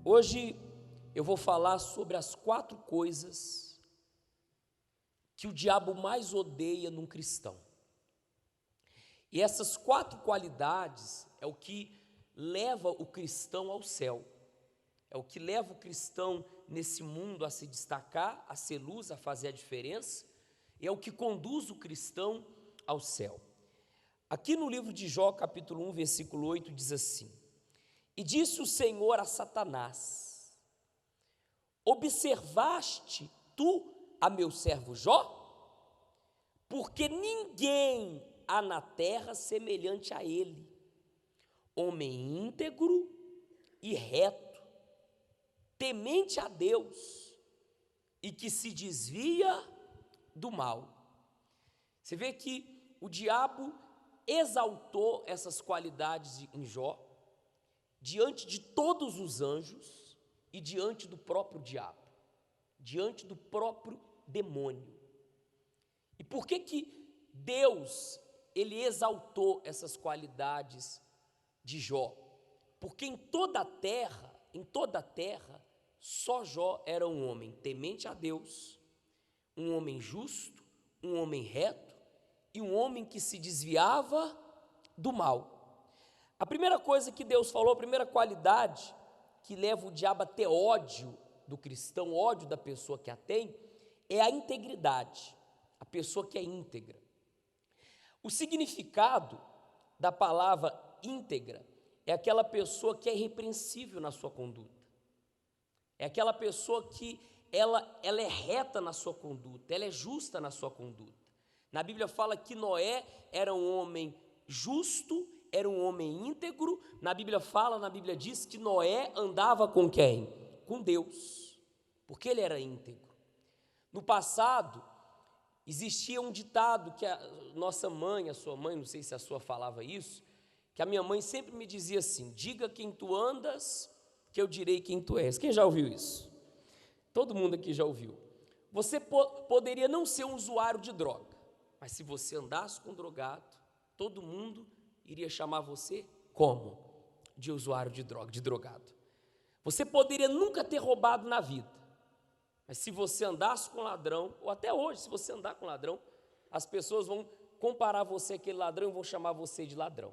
Hoje eu vou falar sobre as 4 coisas que o diabo mais odeia num cristão. E essas 4 qualidades é o que leva o cristão ao céu. É o que leva o cristão nesse mundo a se destacar, a ser luz, a fazer a diferença. E é o que conduz o cristão ao céu. Aqui no livro de Jó, capítulo 1, versículo 8, diz assim: E disse o Senhor a Satanás: Observaste tu a meu servo Jó? Porque ninguém há na terra semelhante a ele, homem íntegro e reto, temente a Deus e que se desvia do mal. Você vê que o diabo exaltou essas qualidades em Jó diante de todos os anjos e diante do próprio diabo, diante do próprio demônio. E por que Deus, ele exaltou essas qualidades de Jó? Porque em toda a terra, só Jó era um homem temente a Deus, um homem justo, um homem reto e um homem que se desviava do mal. A primeira coisa que Deus falou, a primeira qualidade que leva o diabo a ter ódio do cristão, ódio da pessoa que a tem, é a integridade, a pessoa que é íntegra. O significado da palavra íntegra é aquela pessoa que é irrepreensível na sua conduta, é aquela pessoa que ela é reta na sua conduta, ela é justa na sua conduta. Na Bíblia fala que Noé era um homem justo, era um homem íntegro. Na Bíblia diz que Noé andava com quem? Com Deus, porque ele era íntegro. No passado, existia um ditado que a nossa mãe, a sua mãe, não sei se a sua falava isso, que a minha mãe sempre me dizia assim: diga quem tu andas, que eu direi quem tu és. Quem já ouviu isso? Todo mundo aqui já ouviu. Você poderia não ser um usuário de droga, mas se você andasse com drogado, todo mundo iria chamar você como? De usuário de droga, de drogado. Você poderia nunca ter roubado na vida, mas se você andasse com ladrão, ou até hoje, se você andar com ladrão, as pessoas vão comparar você com aquele ladrão e vão chamar você de ladrão.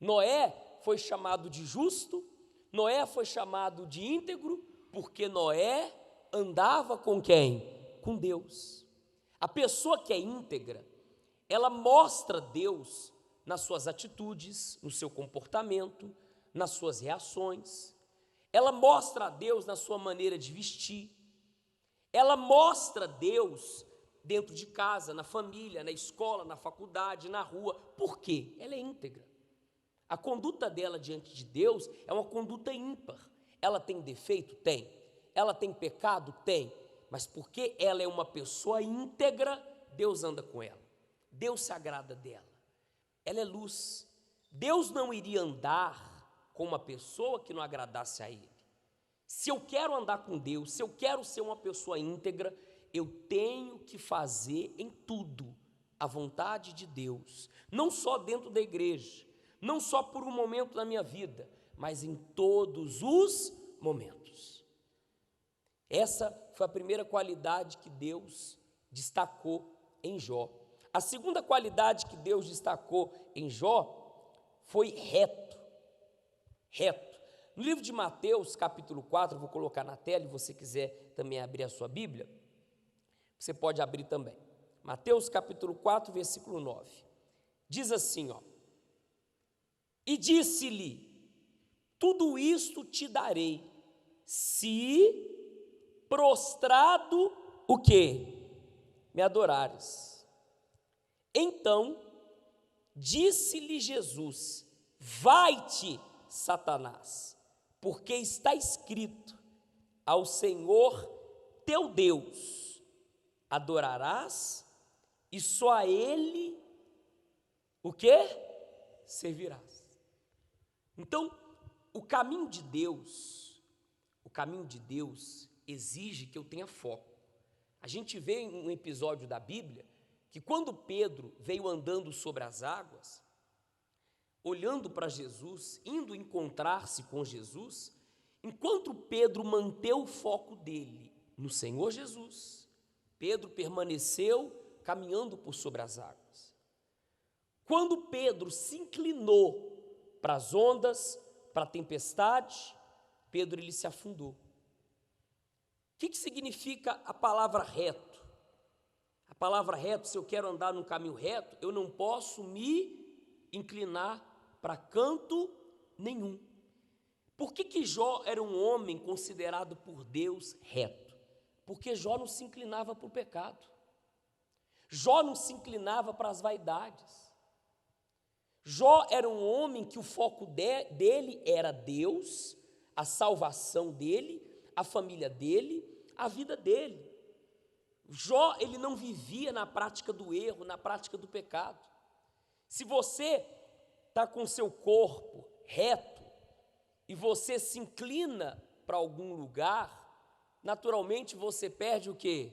Noé foi chamado de justo, Noé foi chamado de íntegro, porque Noé andava com quem? Com Deus. A pessoa que é íntegra, ela mostra Deus nas suas atitudes, no seu comportamento, nas suas reações. Ela mostra a Deus na sua maneira de vestir. Ela mostra Deus dentro de casa, na família, na escola, na faculdade, na rua. Por quê? Ela é íntegra. A conduta dela diante de Deus é uma conduta ímpar. Ela tem defeito? Tem. Ela tem pecado? Tem. Mas porque ela é uma pessoa íntegra, Deus anda com ela. Deus se agrada dela. Ela é luz. Deus não iria andar com uma pessoa que não agradasse a Ele. Se eu quero andar com Deus, se eu quero ser uma pessoa íntegra, eu tenho que fazer em tudo a vontade de Deus. Não só dentro da igreja, não só por um momento da minha vida, mas em todos os momentos. Essa foi a primeira qualidade que Deus destacou em Jó. A segunda qualidade que Deus destacou em Jó foi reto. Reto. No livro de Mateus, capítulo 4, vou colocar na tela, e se você quiser também abrir a sua Bíblia, você pode abrir também. Mateus, capítulo 4, versículo 9. Diz assim, ó: E disse-lhe: Tudo isto te darei, se prostrado o quê? Me adorares. Então disse-lhe Jesus: Vai-te, Satanás, porque está escrito: Ao Senhor teu Deus adorarás, e só a Ele o quê? Servirás. Então, o caminho de Deus exige que eu tenha foco. A gente vê em um episódio da Bíblia que quando Pedro veio andando sobre as águas, olhando para Jesus, indo encontrar-se com Jesus, Enquanto Pedro manteve o foco dele no Senhor Jesus, Pedro permaneceu caminhando por sobre as águas. Quando Pedro se inclinou para as ondas, para a tempestade, Pedro ele se afundou. O que significa a palavra reto? A palavra reto, se eu quero andar num caminho reto, eu não posso me inclinar para canto nenhum. Por que Jó era um homem considerado por Deus reto? Porque Jó não se inclinava para o pecado. Jó não se inclinava para as vaidades. Jó era um homem que o foco dele era Deus, a salvação dele, a família dele, a vida dele. Jó, ele não vivia na prática do erro, na prática do pecado. Se você está com seu corpo reto e você se inclina para algum lugar, naturalmente você perde o quê?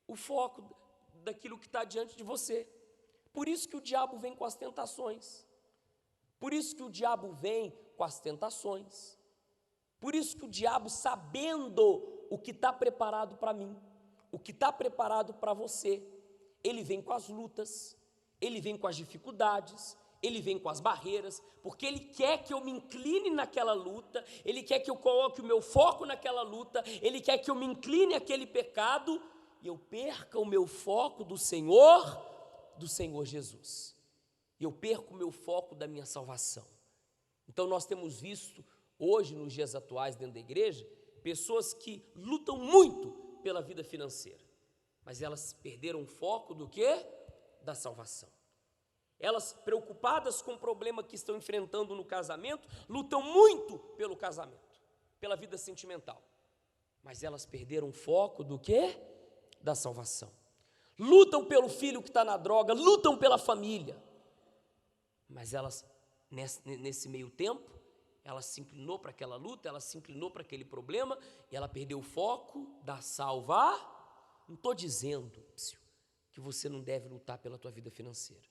O foco daquilo que está diante de você. Por isso que o diabo vem com as tentações. Por isso que o diabo vem com as tentações. Por isso que o diabo, sabendo o que está preparado para mim, o que está preparado para você, ele vem com as lutas, ele vem com as dificuldades, ele vem com as barreiras, porque ele quer que eu me incline naquela luta, ele quer que eu coloque o meu foco naquela luta, ele quer que eu me incline àquele pecado e eu perca o meu foco do Senhor Jesus. E eu perco o meu foco da minha salvação. Então nós temos visto hoje, nos dias atuais dentro da igreja, pessoas que lutam muito pela vida financeira, mas elas perderam o foco do quê? Da salvação. Elas, preocupadas com o problema que estão enfrentando no casamento, lutam muito pelo casamento, pela vida sentimental, mas elas perderam o foco do quê? Da salvação. Lutam pelo filho que está na droga, lutam pela família, mas elas, nesse meio tempo, ela se inclinou para aquela luta, ela se inclinou para aquele problema, e ela perdeu o foco da salvação. Não estou dizendo que você não deve lutar pela tua vida financeira.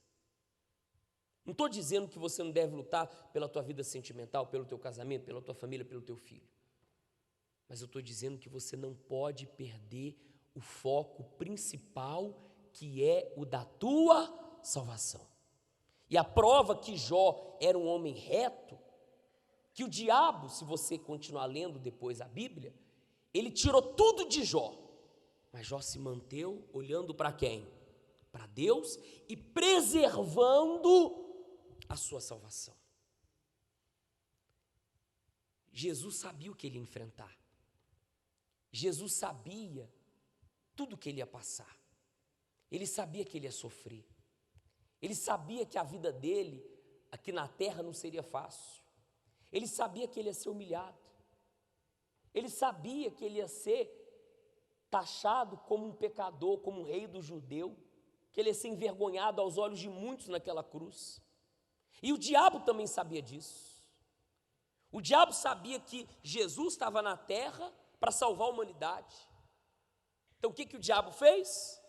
Não estou dizendo que você não deve lutar pela tua vida sentimental, pelo teu casamento, pela tua família, pelo teu filho. Mas eu estou dizendo que você não pode perder o foco principal, que é o da tua salvação. E a prova que Jó era um homem reto, que o diabo, se você continuar lendo depois a Bíblia, ele tirou tudo de Jó, mas Jó se manteve olhando para quem? Para Deus e preservando a sua salvação. Jesus sabia o que ele ia enfrentar. Jesus sabia tudo o que ele ia passar. Ele sabia que ele ia sofrer. Ele sabia que a vida dele aqui na terra não seria fácil. Ele sabia que ele ia ser humilhado. Ele sabia que ele ia ser taxado como um pecador, como um rei do judeu, que ele ia ser envergonhado aos olhos de muitos naquela cruz. E o diabo também sabia disso. O diabo sabia que Jesus estava na terra para salvar a humanidade. Então o que o diabo fez?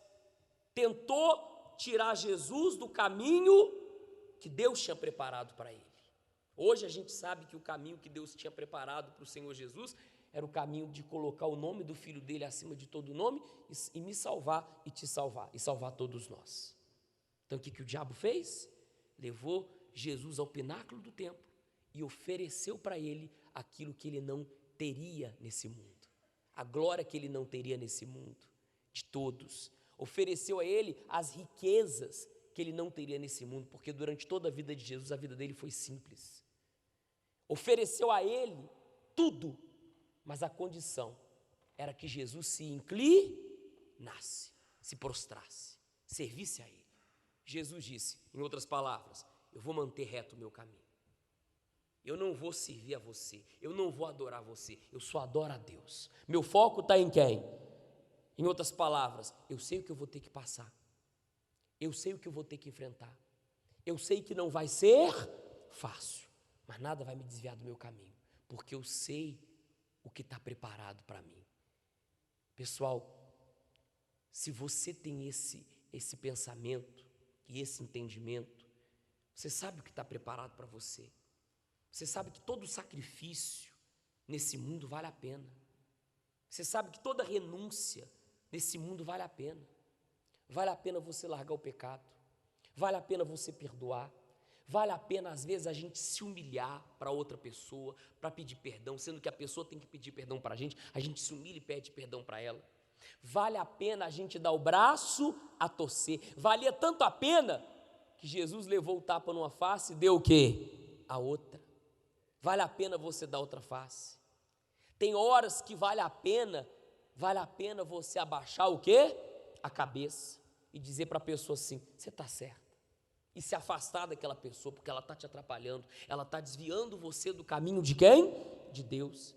Tentou tirar Jesus do caminho que Deus tinha preparado para ele. Hoje a gente sabe que o caminho que Deus tinha preparado para o Senhor Jesus era o caminho de colocar o nome do Filho dele acima de todo nome e me salvar e te salvar, e salvar todos nós. Então o que o diabo fez? Levou Jesus ao pináculo do templo e ofereceu para ele aquilo que ele não teria nesse mundo, a glória que ele não teria nesse mundo, de todos. Ofereceu a ele as riquezas que ele não teria nesse mundo, porque durante toda a vida de Jesus, a vida dele foi simples. Ofereceu a ele tudo, mas a condição era que Jesus se inclinasse, se prostrasse, servisse a ele. Jesus disse, em outras palavras, eu vou manter reto o meu caminho. Eu não vou servir a você, eu não vou adorar você, eu só adoro a Deus. Meu foco está em quem? Em outras palavras, eu sei o que eu vou ter que passar, eu sei o que eu vou ter que enfrentar, eu sei que não vai ser fácil, mas nada vai me desviar do meu caminho, porque eu sei o que está preparado para mim. Pessoal, se você tem esse pensamento e esse entendimento, você sabe o que está preparado para você. Você sabe que todo sacrifício nesse mundo vale a pena. Você sabe que toda renúncia nesse mundo vale a pena. Vale a pena você largar o pecado. Vale a pena você perdoar. Vale a pena, às vezes, a gente se humilhar para outra pessoa, para pedir perdão, sendo que a pessoa tem que pedir perdão para a gente se humilha e pede perdão para ela. Vale a pena a gente dar o braço a torcer. Valia tanto a pena que Jesus levou o tapa numa face e deu o quê? A outra. Vale a pena você dar outra face. Tem horas que vale a pena você abaixar o quê? A cabeça e dizer para a pessoa assim, você está certo. E se afastar daquela pessoa, porque ela está te atrapalhando, ela está desviando você do caminho de quem? De Deus.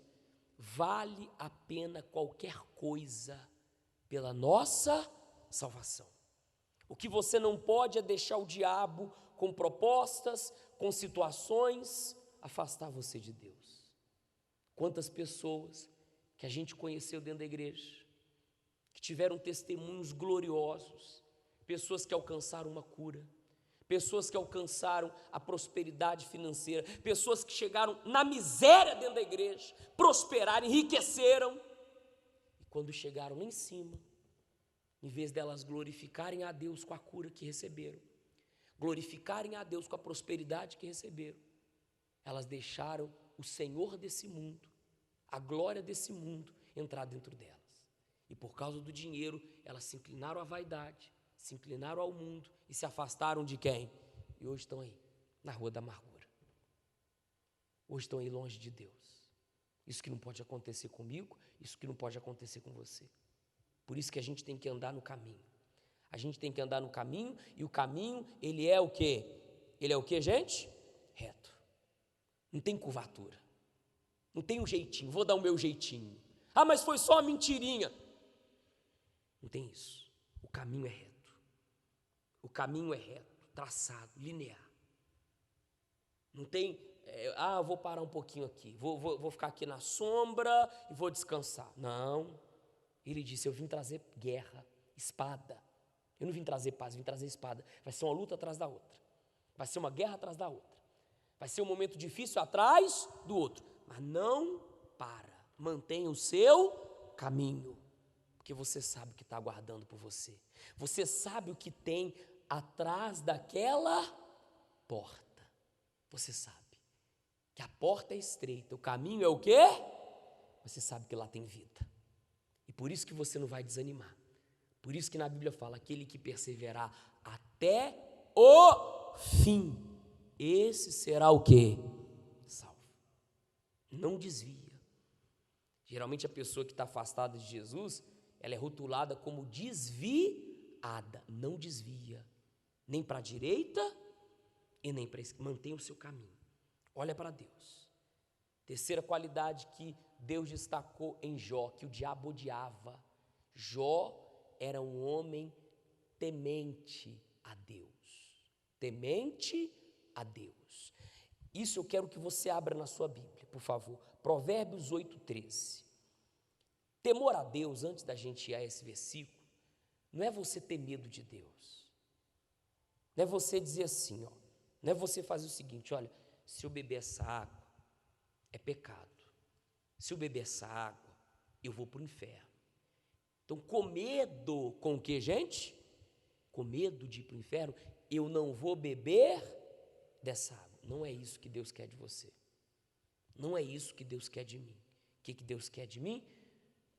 Vale a pena qualquer coisa pela nossa salvação. O que você não pode é deixar o diabo com propostas, com situações, afastar você de Deus. Quantas pessoas que a gente conheceu dentro da igreja, que tiveram testemunhos gloriosos, pessoas que alcançaram uma cura, pessoas que alcançaram a prosperidade financeira, pessoas que chegaram na miséria dentro da igreja, prosperaram, enriqueceram, e quando chegaram lá em cima, em vez delas glorificarem a Deus com a cura que receberam, glorificarem a Deus com a prosperidade que receberam, elas deixaram o Senhor desse mundo, a glória desse mundo, entrar dentro delas. E por causa do dinheiro, elas se inclinaram à vaidade, se inclinaram ao mundo e se afastaram de quem? E hoje estão aí, na rua da amargura. Hoje estão aí longe de Deus. Isso que não pode acontecer comigo, isso que não pode acontecer com você. Por isso que a gente tem que andar no caminho. A gente tem que andar no caminho, e o caminho, ele é o quê? Ele é o quê, gente? Reto. Não tem curvatura. Não tem um jeitinho, vou dar o meu jeitinho. Ah, mas foi só uma mentirinha. Não tem isso. O caminho é reto. O caminho é reto, traçado, linear. Não tem, vou parar um pouquinho aqui, vou ficar aqui na sombra e vou descansar. Não. Ele disse, eu vim trazer guerra, espada. Eu não vim trazer paz, eu vim trazer espada. Vai ser uma luta atrás da outra. Vai ser uma guerra atrás da outra. Vai ser um momento difícil atrás do outro. Mas não para. Mantenha o seu caminho. Porque você sabe o que está aguardando por você. Você sabe o que tem atrás daquela porta. Você sabe que a porta é estreita, o caminho é o quê? Você sabe que lá tem vida. E por isso que você não vai desanimar. Por isso que na Bíblia fala, aquele que perseverar até o fim, esse será o quê? Salvo. Não desvia. Geralmente a pessoa que está afastada de Jesus, ela é rotulada como desviada. Não desvia, nem para a direita e nem para a esquerda. Mantenha o seu caminho. Olha para Deus. Terceira qualidade que Deus destacou em Jó, que o diabo odiava. Jó era um homem temente a Deus. Temente a Deus. Isso eu quero que você abra na sua Bíblia, por favor. Provérbios 8:13. Temor a Deus, antes da gente ir a esse versículo, não é você ter medo de Deus. Não é você dizer assim, ó. Não é você fazer o seguinte, olha, se eu beber essa água, é pecado. Se eu beber essa água, eu vou para o inferno. Então, com medo, com o que, gente? Com medo de ir para o inferno, eu não vou beber dessa água. Não é isso que Deus quer de você. Não é isso que Deus quer de mim. O que Deus quer de mim?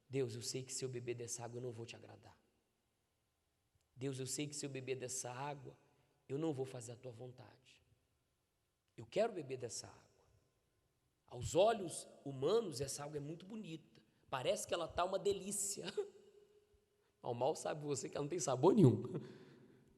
Deus, eu sei que se eu beber dessa água, eu não vou te agradar. Deus, eu sei que se eu beber dessa água, eu não vou fazer a tua vontade. Eu quero beber dessa água. Aos olhos humanos, essa água é muito bonita. Parece que ela está uma delícia. Mal sabe você que ela não tem sabor nenhum.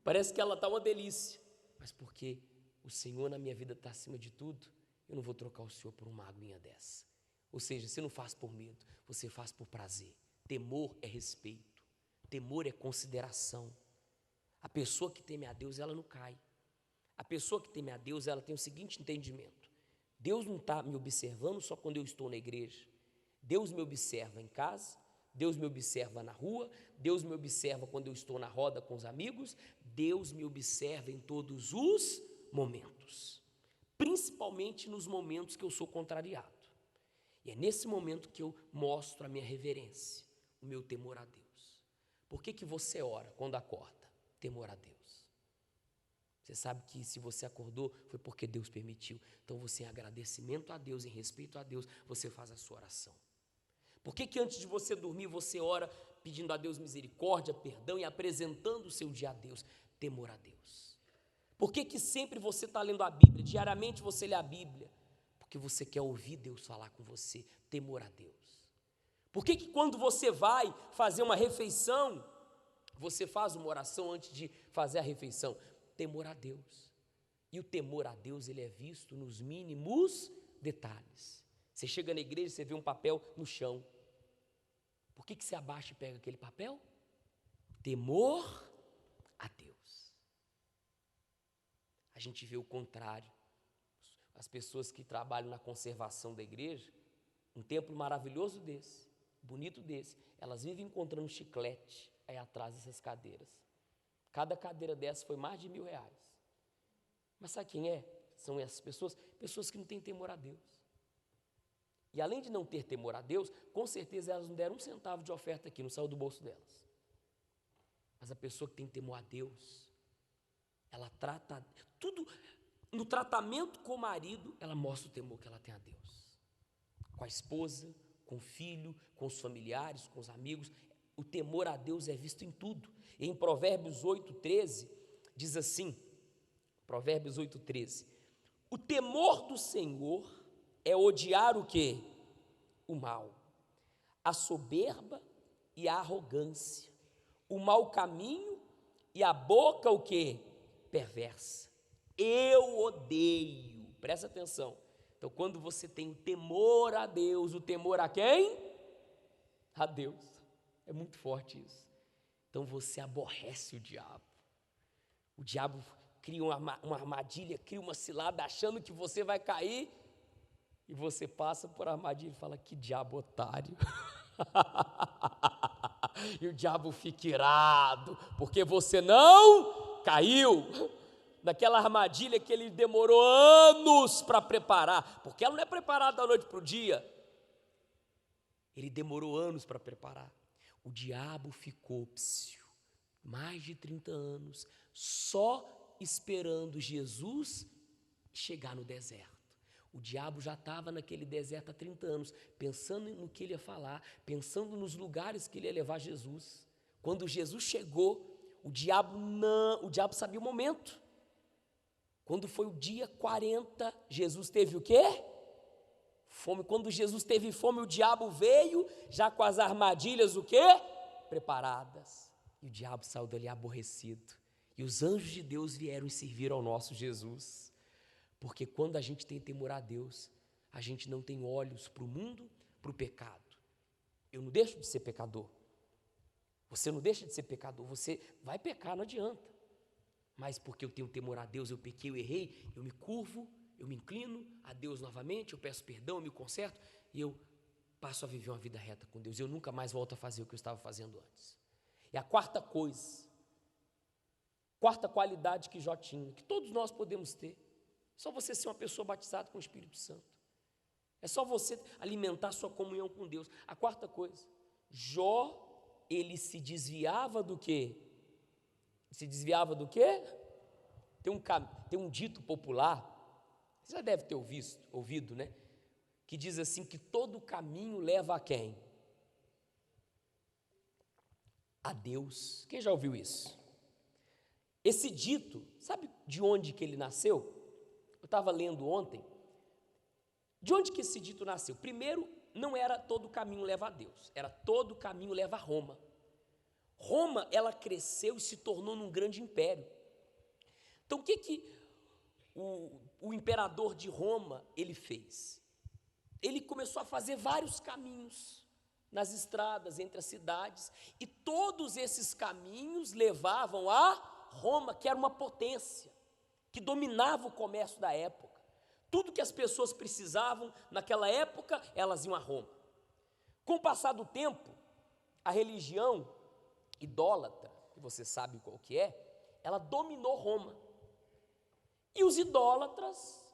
Parece que ela está uma delícia. Mas porque o Senhor na minha vida está acima de tudo, eu não vou trocar o Senhor por uma aguinha dessa. Ou seja, você não faz por medo, você faz por prazer. Temor é respeito. Temor é consideração. A pessoa que teme a Deus, ela não cai. A pessoa que teme a Deus, ela tem o seguinte entendimento. Deus não está me observando só quando eu estou na igreja. Deus me observa em casa, Deus me observa na rua, Deus me observa quando eu estou na roda com os amigos, Deus me observa em todos os momentos, principalmente nos momentos que eu sou contrariado. E é nesse momento que eu mostro a minha reverência, o meu temor a Deus. Por que você ora quando acorda? Temor a Deus. Você sabe que se você acordou, foi porque Deus permitiu. Então você, em agradecimento a Deus, em respeito a Deus, você faz a sua oração. Por que antes de você dormir, você ora pedindo a Deus misericórdia, perdão e apresentando o seu dia a Deus? Temor a Deus. Por que sempre você está lendo a Bíblia? Diariamente você lê a Bíblia? Porque você quer ouvir Deus falar com você. Temor a Deus. Por que quando você vai fazer uma refeição, você faz uma oração antes de fazer a refeição? Temor a Deus. E o temor a Deus, ele é visto nos mínimos detalhes. Você chega na igreja, você vê um papel no chão. Por que você abaixa e pega aquele papel? Temor a Deus. A gente vê o contrário. As pessoas que trabalham na conservação da igreja, um templo maravilhoso desse, bonito desse, elas vivem encontrando chiclete aí atrás dessas cadeiras. Cada cadeira dessa foi mais de R$1.000. Mas sabe quem é? São essas pessoas? Pessoas que não têm temor a Deus. E além de não ter temor a Deus, com certeza elas não deram um centavo de oferta aqui, não saiu do bolso delas. Mas a pessoa que tem temor a Deus, ela trata tudo, no tratamento com o marido, ela mostra o temor que ela tem a Deus. Com a esposa, com o filho, com os familiares, com os amigos, o temor a Deus é visto em tudo. E em Provérbios 8,13, diz assim, Provérbios 8,13, o temor do Senhor é odiar o quê? O mal, a soberba e a arrogância, o mau caminho e a boca o quê? Perversa. Eu odeio, presta atenção. Então, quando você tem o temor a Deus, o temor a quem? A Deus. É muito forte isso. Então, você aborrece o diabo. O diabo cria uma armadilha, cria uma cilada, achando que você vai cair, e você passa por armadilha e fala, que diabo otário. E o diabo fica irado, porque você não caiu naquela armadilha que ele demorou anos para preparar, porque ela não é preparada da noite para o dia. Ele demorou anos para preparar. O diabo ficou mais de 30 anos só esperando Jesus chegar no deserto. O diabo já estava naquele deserto há 30 anos, pensando no que ele ia falar, pensando nos lugares que ele ia levar Jesus. Quando Jesus chegou, o diabo sabia o momento. Quando foi o dia 40, Jesus teve o quê? Fome. Quando Jesus teve fome, o diabo veio, já com as armadilhas o quê? Preparadas. E o diabo saiu dali aborrecido. E os anjos de Deus vieram e serviram ao nosso Jesus. Porque quando a gente tem temor a Deus, a gente não tem olhos para o mundo, para o pecado. Eu não deixo de ser pecador. Você não deixa de ser pecador. Você vai pecar, não adianta. Mas porque eu tenho temor a Deus, eu pequei, eu errei, eu me curvo, eu me inclino a Deus novamente, eu peço perdão, eu me conserto e eu passo a viver uma vida reta com Deus. Eu nunca mais volto a fazer o que eu estava fazendo antes. E a quarta coisa, quarta qualidade que Jó tinha, que todos nós podemos ter, só você ser uma pessoa batizada com o Espírito Santo. É só você alimentar sua comunhão com Deus. A quarta coisa, Jó, ele se desviava do quê? Se desviava do quê? Tem um dito popular, você já deve ter ouvido, né? Que diz assim, que todo caminho leva a quem? A Deus. Quem já ouviu isso? Esse dito, sabe de onde que ele nasceu? Eu estava lendo ontem. De onde que esse dito nasceu? Primeiro, não era todo caminho leva a Deus, era todo caminho leva a Roma. Roma, ela cresceu e se tornou num grande império. Então, o que o imperador de Roma, ele fez? Ele começou a fazer vários caminhos nas estradas, entre as cidades, e todos esses caminhos levavam a Roma, que era uma potência, que dominava o comércio da época. Tudo que as pessoas precisavam naquela época, elas iam a Roma. Com o passar do tempo, a religião idólatra, que você sabe qual que é, ela dominou Roma. E os idólatras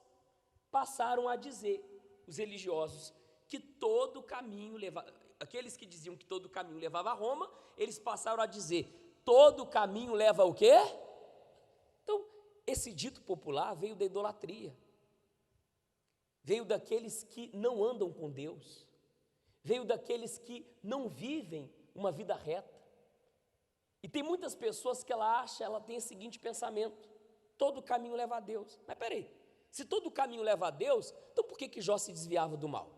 passaram a dizer, os religiosos, que todo caminho levava, aqueles que diziam que todo caminho levava a Roma, eles passaram a dizer, todo caminho leva o quê? Então, esse dito popular veio da idolatria, veio daqueles que não andam com Deus, veio daqueles que não vivem uma vida reta. E tem muitas pessoas que ela tem o seguinte pensamento, todo caminho leva a Deus. Mas peraí, se todo caminho leva a Deus, então por que Jó se desviava do mal?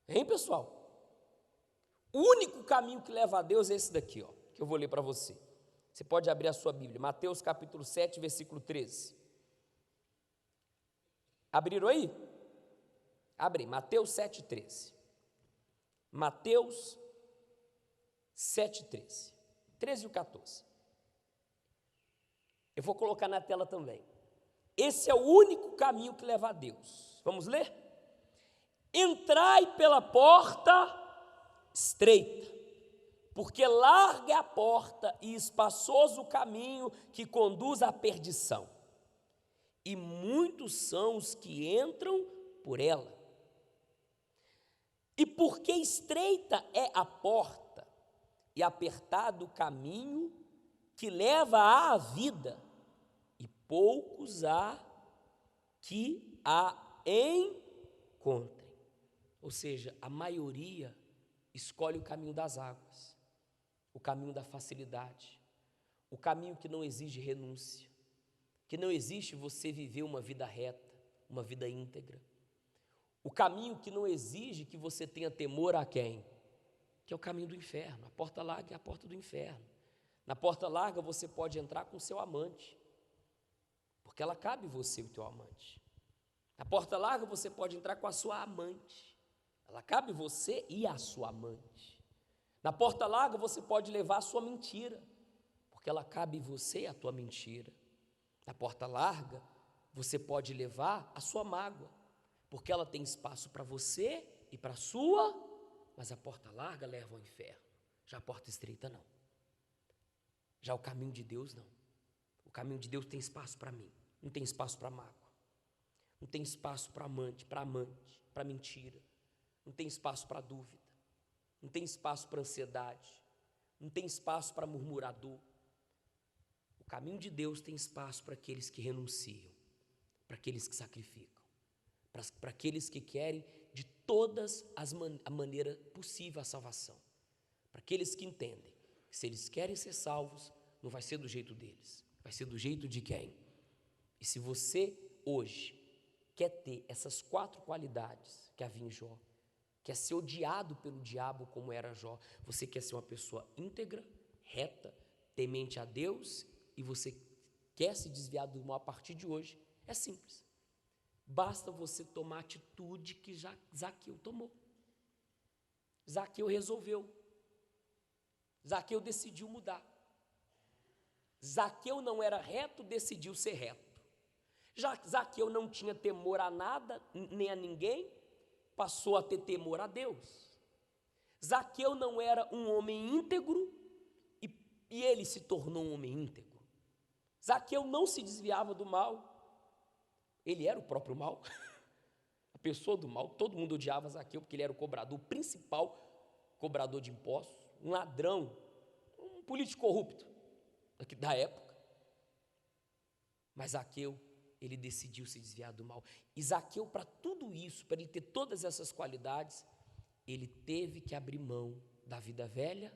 Hein, pessoal? O único caminho que leva a Deus é esse daqui, ó, que eu vou ler para você. Você pode abrir a sua Bíblia, Mateus capítulo 7, versículo 13. Abriram aí? Abre, Mateus 7, 13. Mateus 7, 13. 13 e o 14. Eu vou colocar na tela também. Esse é o único caminho que leva a Deus. Vamos ler? Entrai pela porta estreita, porque larga é a porta e espaçoso o caminho que conduz à perdição, e muitos são os que entram por ela. E porque estreita é a porta e apertado o caminho que leva à vida, e poucos há que a encontrem. Ou seja, a maioria escolhe o caminho das águas, o caminho da facilidade, o caminho que não exige renúncia, que não existe você viver uma vida reta, uma vida íntegra, o caminho que não exige que você tenha temor a quem? Que é o caminho do inferno. A porta larga é a porta do inferno. Na porta larga você pode entrar com o seu amante, porque ela cabe você e o teu amante. Na porta larga você pode entrar com a sua amante, ela cabe você e a sua amante. Na porta larga você pode levar a sua mentira, porque ela cabe você e a tua mentira. Na porta larga você pode levar a sua mágoa, porque ela tem espaço para você e para a sua, mas a porta larga leva ao inferno, já a porta estreita não. Já o caminho de Deus não. O caminho de Deus tem espaço para mim, não tem espaço para mágoa, não tem espaço para amante, para mentira, não tem espaço para dúvida, não tem espaço para ansiedade, não tem espaço para murmurador. O caminho de Deus tem espaço para aqueles que renunciam, para aqueles que sacrificam, para aqueles que querem de todas as a maneira possível a salvação, para aqueles que entendem que se eles querem ser salvos, não vai ser do jeito deles, vai ser do jeito de quem? E se você hoje quer ter essas 4 qualidades que havia em Jó, quer ser odiado pelo diabo como era Jó, você quer ser uma pessoa íntegra, reta, temente a Deus, e você quer se desviar do mal a partir de hoje, é simples. Basta você tomar a atitude que Zaqueu tomou. Zaqueu resolveu. Zaqueu decidiu mudar. Zaqueu não era reto, decidiu ser reto. Zaqueu não tinha temor a nada, nem a ninguém, passou a ter temor a Deus. Zaqueu não era um homem íntegro e ele se tornou um homem íntegro. Zaqueu não se desviava do mal, ele era o próprio mal, a pessoa do mal. Todo mundo odiava Zaqueu porque ele era o cobrador, o principal cobrador de impostos, um ladrão, um político corrupto da época. Mas Zaqueu, ele decidiu se desviar do mal. E Zaqueu, para tudo isso, para ele ter todas essas qualidades, ele teve que abrir mão da vida velha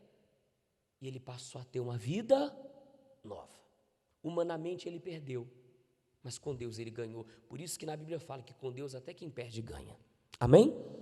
e ele passou a ter uma vida nova. Humanamente ele perdeu, mas com Deus ele ganhou. Por isso que na Bíblia fala que com Deus até quem perde ganha. Amém?